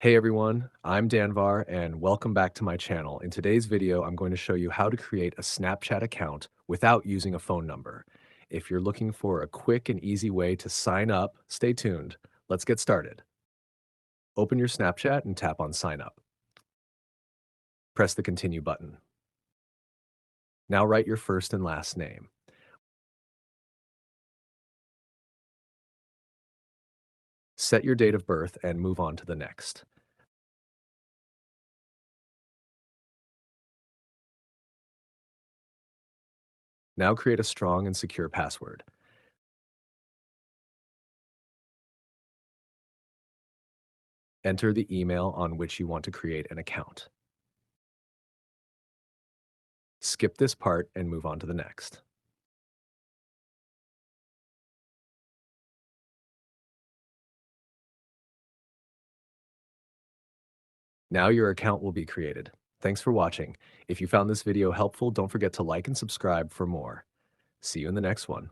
Hey everyone, I'm Danvar and welcome back to my channel. In today's video, I'm going to show you how to create a Snapchat account without using a phone number. If you're looking for a quick and easy way to sign up, stay tuned. Let's get started. Open your Snapchat and tap on Sign Up. Press the Continue button. Now write your first and last name. Set your date of birth and move on to the next. Now create a strong and secure password. Enter the email on which you want to create an account. Skip this part and move on to the next. Now your account will be created. Thanks for watching. If you found this video helpful, don't forget to like and subscribe for more. See you in the next one.